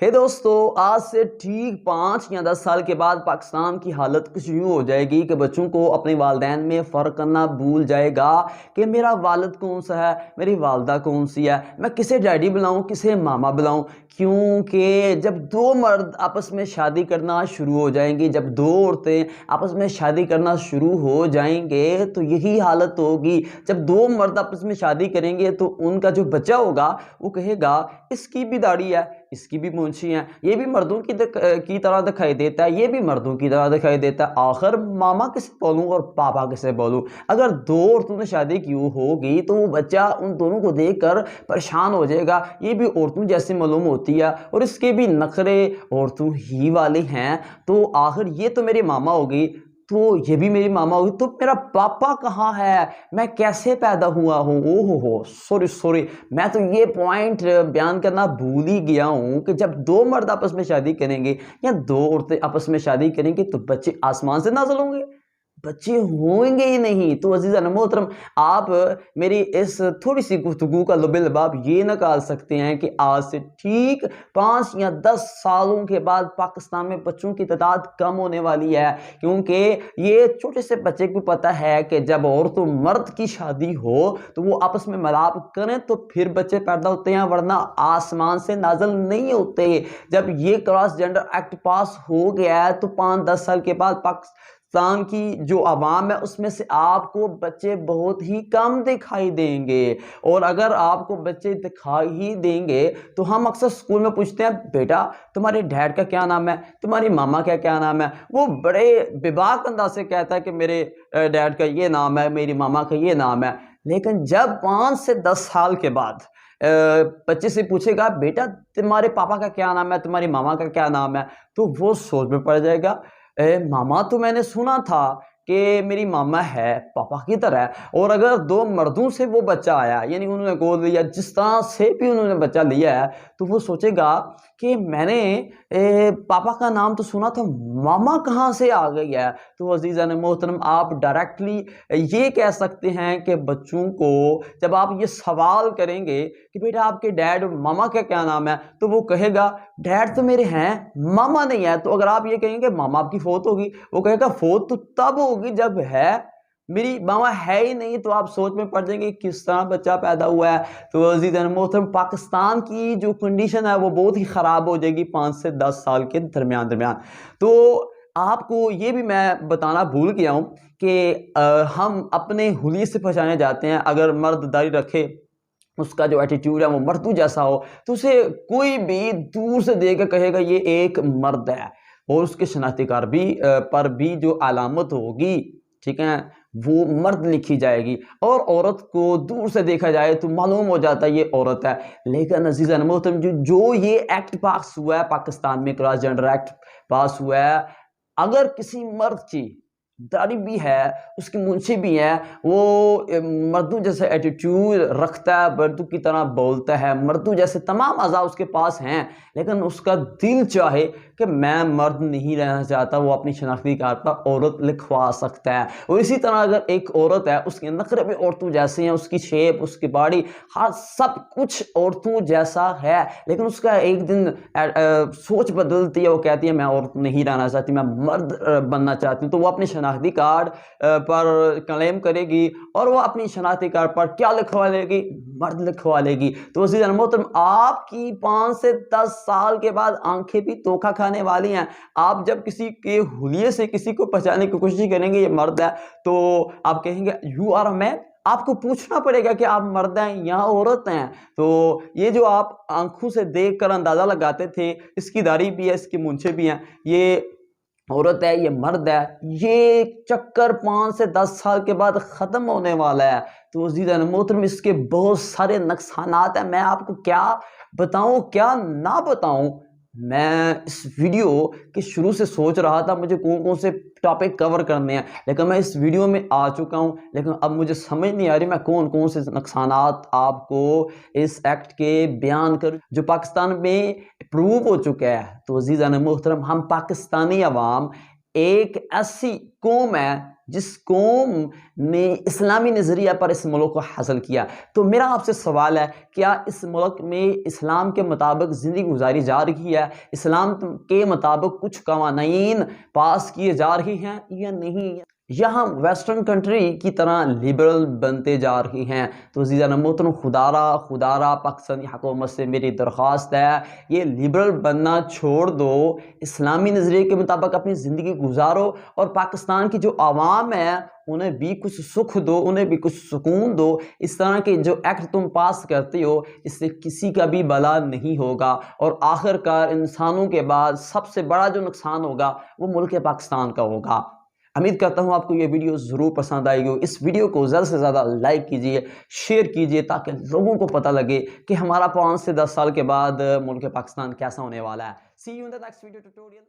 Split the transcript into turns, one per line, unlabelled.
हे दोस्तों, आज से ठीक 5 या 10 साल के बाद पाकिस्तान की हालत कुछ यूँ हो जाएगी कि बच्चों को अपने वालिदैन में फ़र्क करना भूल जाएगा कि मेरा वालिद कौन सा है, मेरी वालदा कौन सी है, मैं किसे डैडी बुलाऊं, किसे मामा बुलाऊं। क्योंकि जब दो मर्द आपस में शादी करना शुरू हो जाएंगी, जब दो औरतें आपस में शादी करना शुरू हो जाएंगे तो यही हालत होगी। जब दो मर्द आपस में शादी करेंगे तो उनका जो बच्चा होगा वो कहेगा इसकी भी दाढ़ी है, इसकी भी मूंछी है, ये भी मर्दों की तरह दिखाई देता है, ये भी मर्दों की तरह दिखाई देता है। आखिर मामा किसे बोलूं और पापा किसे बोलूं। अगर दो औरतों ने शादी की होगी तो वो बच्चा उन दोनों को देखकर परेशान हो जाएगा, ये भी औरतों जैसे मालूम होती है और इसके भी नखरे औरतों ही वाले हैं, तो आखिर ये तो मेरी मामा होगी, तो ये भी मेरी मामा होगी, तो मेरा पापा कहाँ है, मैं कैसे पैदा हुआ हूँ। ओहो हो, सॉरी सॉरी, मैं तो ये पॉइंट बयान करना भूल ही गया हूँ कि जब दो मर्द आपस में शादी करेंगे या दो औरतें आपस में शादी करेंगे तो बच्चे आसमान से नाज़िल होंगे, बच्चे होंगे ही नहीं। तो अजीज़ान मोहतरम, आप मेरी इस थोड़ी सी गुफ्तगू का लुब-ए-लबाब ये निकाल सकते हैं कि आज से ठीक 5 या 10 सालों के बाद पाकिस्तान में बच्चों की तादाद कम होने वाली है, क्योंकि ये छोटे से बच्चे को पता है कि जब औरत और मर्द की शादी हो तो वो आपस में मिलाप करें तो फिर बच्चे पैदा होते हैं, वरना आसमान से नाज़िल नहीं होते। जब ये क्रॉस जेंडर एक्ट पास हो गया है तो 5-10 साल के बाद पाकिस्तान की जो आवाम है उसमें से आपको बच्चे बहुत ही कम दिखाई देंगे। और अगर आपको बच्चे दिखाई ही देंगे तो हम अक्सर स्कूल में पूछते हैं, बेटा तुम्हारे डैड का क्या नाम है, तुम्हारी मामा का क्या नाम है। वो बड़े बेबाक अंदाज से कहता है कि मेरे डैड का ये नाम है, मेरी मामा का ये नाम है। लेकिन जब 5 से 10 साल के बाद बच्चे से पूछेगा, बेटा तुम्हारे पापा का क्या नाम है, तुम्हारी मामा का क्या नाम है, तो वो सोच में पड़ जाएगा, मामा तो मैंने सुना था कि मेरी मामा है पापा की तरह। और अगर दो मर्दों से वो बच्चा आया, यानी उन्होंने गोद लिया, जिस तरह से भी उन्होंने बच्चा लिया है, तो वो सोचेगा कि मैंने पापा का नाम तो सुना था, मामा कहाँ से आ गई है। तो अजीज़ान मोहतरम, आप डायरेक्टली ये कह सकते हैं कि बच्चों को जब आप ये सवाल करेंगे कि बेटा आपके डैड और मामा का क्या नाम है, तो वो कहेगा डैड तो मेरे हैं, मामा नहीं है। तो अगर आप ये कहेंगे मामा आपकी फौत होगी, वो कहेगा फौत तो तब होगी जब है, मेरी मामा है ही नहीं। तो आप सोच में पड़ जाएंगे किस तरह बच्चा पैदा हुआ है। तो अज़ीज़ान मोहतरम, पाकिस्तान की जो कंडीशन है वो बहुत ही ख़राब हो जाएगी 5 से 10 साल के दरमियान। तो आपको ये भी मैं बताना भूल गया हूँ कि हम अपने हुलिये से पहचाने जाते हैं। अगर मर्द दाढ़ी रखे, उसका जो एटीट्यूड है वो मर्दू जैसा हो, तो उसे कोई भी दूर से देख कर कहेगा ये एक मर्द है। और उसके शनाख्ती कार्ड भी पर भी जो अलामत होगी, ठीक है, वो मर्द लिखी जाएगी। और औरत को दूर से देखा जाए तो मालूम हो जाता है ये औरत है। लेकिन अज़ीज़ान मोहतरम, जो ये एक्ट पास हुआ है पाकिस्तान में, क्रॉस जेंडर एक्ट पास हुआ है, अगर किसी मर्द की दाढ़ी भी है, उसकी मूंछें भी हैं, वो मर्दों जैसा एटीट्यूड रखता है, मर्दों की तरह बोलता है, मर्दों जैसे तमाम अज़ा उसके पास हैं, लेकिन उसका दिल चाहे कि मैं मर्द नहीं रहना चाहता, वो अपनी शनाख्ती कार्ड पर औरत लिखवा सकता है। और इसी तरह अगर एक औरत है, उसके नखरे भी औरतों जैसे हैं, उसकी शेप, उसकी बॉडी, हर सब कुछ औरतों जैसा है, लेकिन उसका एक दिन सोच बदलती है, वो कहती है मैं औरत नहीं रहना चाहती, मैं मर्द बनना चाहती हूँ। तो वो अपने शनाख्ती कार्ड पर क्लेम करेगी और वो अपनी शनाख्ती कार्ड पर क्या लिखवा लेगी, मर्द लिखवा लेगी। तो अज़ीज़ान मोहतरम, आपकी 5 से 10 साल के बाद आंखें भी धोखा खाने वाली हैं। आप जब किसी के हुलिये से किसी को पहचानने की कोशिश करेंगे ये मर्द है, तो आप कहेंगे यू आर अ मैन। आपको पूछना पड़ेगा कि आप मर्द हैं या औरत हैं। तो ये जो आप आंखों से देखकर अंदाजा लगाते थे, इसकी दाढ़ी भी है, इसकी मूंछें भी हैं, ये औरत है, ये मर्द है, ये चक्कर 5 से 10 साल के बाद ख़त्म होने वाला है। तो अज़ीज़ान मोहतरम, इसके बहुत सारे नुकसानात हैं, मैं आपको क्या बताऊं क्या ना बताऊं। मैं इस वीडियो के शुरू से सोच रहा था मुझे कौन कौन से टॉपिक कवर करने हैं, लेकिन मैं इस वीडियो में आ चुका हूं, लेकिन अब मुझे समझ नहीं आ रही मैं कौन कौन से नुकसानात आपको इस एक्ट के बयान कर जो पाकिस्तान में प्रूव हो चुका है। तो अज़ीज़ान मोहतरम, हम पाकिस्तानी अवाम एक ऐसी कौम है जिस कौम ने इस्लामी नज़रिया पर इस मुल्क को हासिल किया। तो मेरा आपसे सवाल है, क्या इस मुल्क में इस्लाम के मुताबिक ज़िंदगी गुजारी जा रही है? इस्लाम के मुताबिक कुछ कवानीन पास किए जा रही हैं या नहीं? या हम वेस्टर्न कंट्री की तरह लिबरल बनते जा रही हैं? तो अज़ीज़ान मोहतरम, खुदारा पाकिस्तानी हुकूमत से मेरी दरख्वास्त है, ये लिबरल बनना छोड़ दो, इस्लामी नज़रिए के मुताबिक अपनी ज़िंदगी गुजारो और पाकिस्तान की जो आवाम है उन्हें भी कुछ सुख दो, उन्हें भी कुछ सुकून दो। इस तरह के जो एक्ट तुम पास करते हो, इससे किसी का भी भला नहीं होगा और आखिरकार इंसानों के बाद सबसे बड़ा जो नुकसान होगा वो मुल्क पाकिस्तान का होगा। उम्मीद करता हूँ आपको ये वीडियो ज़रूर पसंद आएगी। इस वीडियो को ज़्यादा से ज़्यादा लाइक कीजिए, शेयर कीजिए, ताकि लोगों को पता लगे कि हमारा 5 से 10 साल के बाद मुल्क पाकिस्तान कैसा होने वाला है। See you in the next video tutorial.